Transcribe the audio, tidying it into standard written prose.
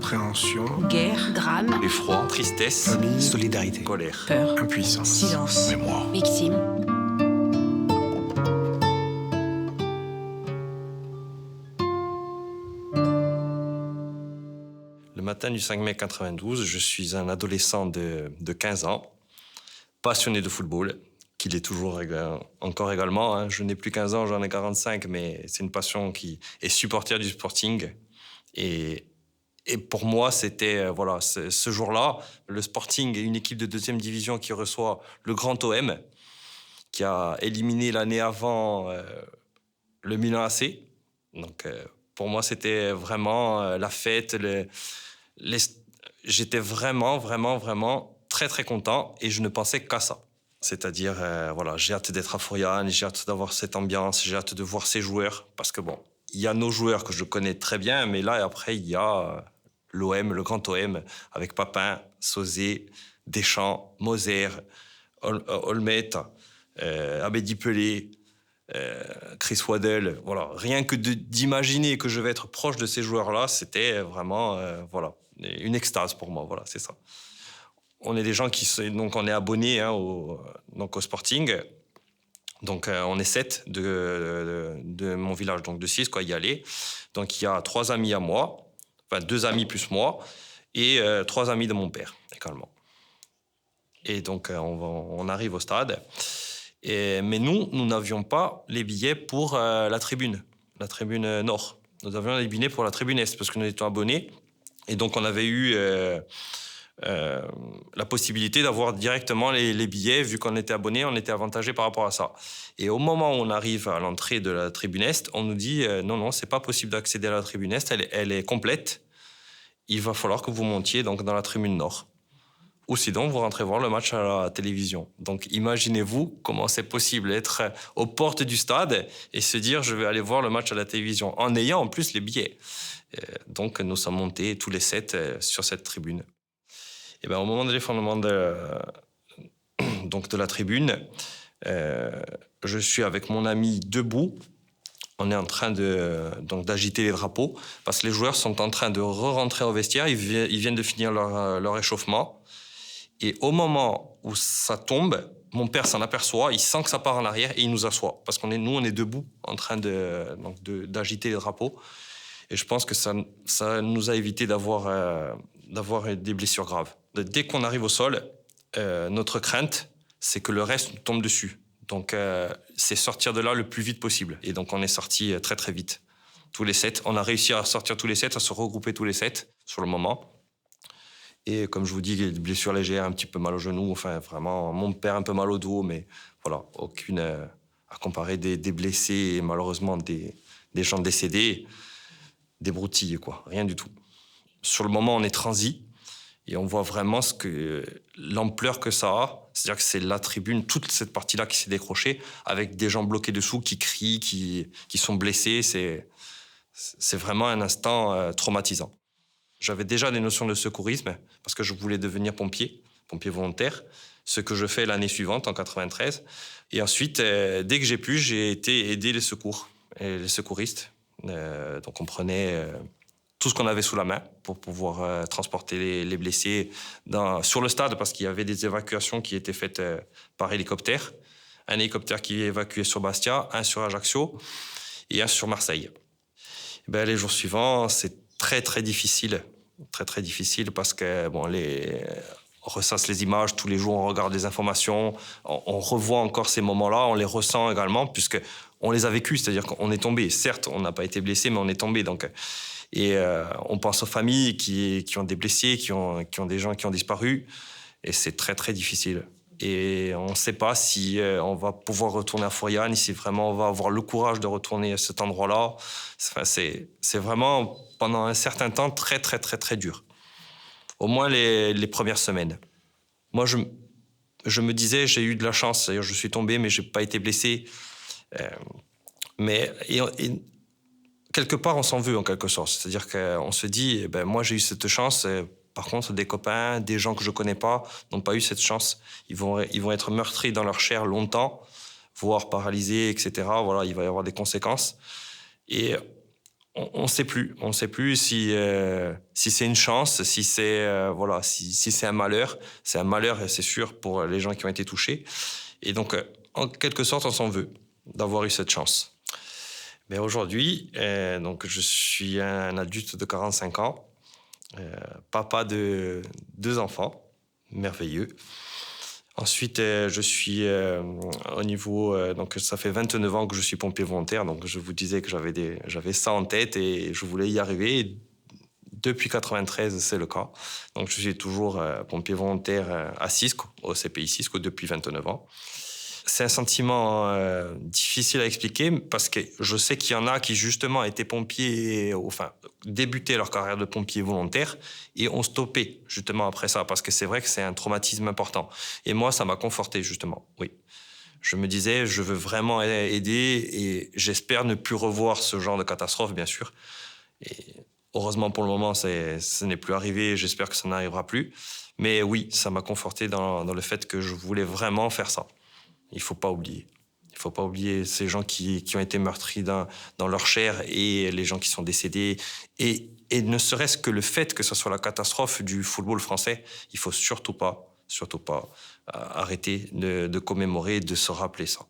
Appréhension, guerre, drame, effroi, tristesse, famille, solidarité, colère, peur, impuissance, silence, mémoire. victime. Le matin du 5 mai 92, je suis un adolescent de 15 ans, passionné de football, qu'il est toujours encore également. Hein. Je n'ai plus 15 ans, j'en ai 45, mais c'est une passion qui est supporter du Sporting. Et pour moi, c'était voilà, ce jour-là, le Sporting est une équipe de 2e division qui reçoit le Grand OM, qui a éliminé l'année avant le Milan AC. Donc pour moi, c'était vraiment la fête. J'étais vraiment très très content et je ne pensais qu'à ça. C'est-à-dire, voilà, j'ai hâte d'être à Florian, j'ai hâte d'avoir cette ambiance, j'ai hâte de voir ces joueurs. Parce que bon, il y a nos joueurs que je connais très bien, mais là, après, il y a l'OM, le grand OM, avec Papin, Sauzé, Deschamps, Moser, Olmet, Abedi Pelé, Chris Waddle. Voilà. Rien que d'imaginer que je vais être proche de ces joueurs-là, c'était vraiment voilà, une extase pour moi. Voilà, c'est ça. On est des gens donc on est abonnés hein, au Sporting. Donc on est 7 de mon village, donc de 6, quoi, y aller. Donc il y a 3 amis à moi, enfin 2 amis plus moi, et 3 amis de mon père également. Et donc on arrive au stade. Mais nous n'avions pas les billets pour la tribune nord. Nous avions les billets pour la tribune est, parce que nous étions abonnés. Et donc on avait eu la possibilité d'avoir directement les billets. Vu qu'on était abonnés, on était avantagés par rapport à ça. Et au moment où on arrive à l'entrée de la tribune est, on nous dit non, c'est pas possible d'accéder à la tribune est, elle est complète. Il va falloir que vous montiez donc dans la tribune nord. Ou sinon, vous rentrez voir le match à la télévision. Donc, imaginez-vous comment c'est possible d'être aux portes du stade et se dire je vais aller voir le match à la télévision, en ayant en plus les billets. Donc, nous sommes montés tous les 7 sur cette tribune. Et ben, au moment de l'effondrement de la tribune, je suis avec mon ami debout. On est en train d'agiter les drapeaux parce que les joueurs sont en train de re-rentrer au vestiaire. Ils viennent de finir leur échauffement. Et au moment où ça tombe, mon père s'en aperçoit, il sent que ça part en arrière et il nous assoit. Parce qu'on est debout en train d'agiter les drapeaux. Et je pense que ça nous a évité d'avoir des blessures graves. Dès qu'on arrive au sol, notre crainte, c'est que le reste nous tombe dessus. Donc, c'est sortir de là le plus vite possible. Et donc, on est sortis très, très vite. Tous les 7. On a réussi à sortir tous les 7, à se regrouper tous les 7 sur le moment. Et comme je vous dis, des blessures légères, un petit peu mal au genou. Enfin, vraiment, mon père un peu mal au dos. Mais voilà, aucune à comparer des blessés et malheureusement des gens décédés. Des broutilles, quoi. Rien du tout. Sur le moment, on est transi. Et on voit vraiment l'ampleur que ça a. C'est-à-dire que c'est la tribune, toute cette partie-là qui s'est décrochée, avec des gens bloqués dessous, qui crient, qui sont blessés. C'est vraiment un instant traumatisant. J'avais déjà des notions de secourisme, parce que je voulais devenir pompier volontaire, ce que je fais l'année suivante, en 93. Et ensuite, dès que j'ai pu, j'ai été aider les secours, et les secouristes. Donc on prenait tout ce qu'on avait sous la main pour pouvoir transporter les blessés sur le stade, parce qu'il y avait des évacuations qui étaient faites par hélicoptère. Un hélicoptère qui évacuait sur Bastia, un sur Ajaccio et un sur Marseille. Et ben, les jours suivants, c'est très très difficile parce que bon, on ressasse les images tous les jours, on regarde les informations, on revoit encore ces moments-là, on les ressent également puisque on les a vécus, c'est-à-dire qu'on est tombé. Certes, on n'a pas été blessé, mais on est tombé. Donc, et on pense aux familles qui ont des blessés, qui ont des gens qui ont disparu, et c'est très très difficile. Et on ne sait pas si on va pouvoir retourner à Florian, si vraiment on va avoir le courage de retourner à cet endroit-là. Enfin, c'est vraiment, pendant un certain temps, très, très, très, très dur. Au moins les premières semaines. Moi, je me disais, j'ai eu de la chance. C'est-à-dire, je suis tombé, mais je n'ai pas été blessé. Mais quelque part, on s'en veut, en quelque sorte. C'est-à-dire qu'on se dit, eh ben, moi, j'ai eu cette chance. Par contre, des copains, des gens que je ne connais pas, n'ont pas eu cette chance. Ils vont être meurtris dans leur chair longtemps, voire paralysés, etc. Voilà, il va y avoir des conséquences. Et On ne sait plus. On ne sait plus si c'est une chance, si c'est voilà, si c'est un malheur. C'est un malheur, c'est sûr, pour les gens qui ont été touchés. Et donc, en quelque sorte, on s'en veut d'avoir eu cette chance. Mais aujourd'hui, donc, je suis un adulte de 45 ans, papa de 2 enfants, merveilleux. Ensuite, je suis au niveau... donc, ça fait 29 ans que je suis pompier volontaire. Donc, je vous disais que j'avais ça en tête et je voulais y arriver. Et depuis 93, c'est le cas. Donc, je suis toujours pompier volontaire à Cisco, au CPI Cisco, depuis 29 ans. C'est un sentiment difficile à expliquer parce que je sais qu'il y en a qui, justement, étaient pompiers, enfin, débutaient leur carrière de pompier volontaire et ont stoppé, justement, après ça. Parce que c'est vrai que c'est un traumatisme important. Et moi, ça m'a conforté, justement, oui. Je me disais, je veux vraiment aider et j'espère ne plus revoir ce genre de catastrophe, bien sûr. Et heureusement, pour le moment, ce n'est plus arrivé. J'espère que ça n'arrivera plus. Mais oui, ça m'a conforté dans le fait que je voulais vraiment faire ça. Il ne faut pas oublier. Il ne faut pas oublier ces gens qui ont été meurtris dans leur chair et les gens qui sont décédés. Et ne serait-ce que le fait que ce soit la catastrophe du football français, il ne faut surtout pas arrêter de commémorer, de se rappeler ça.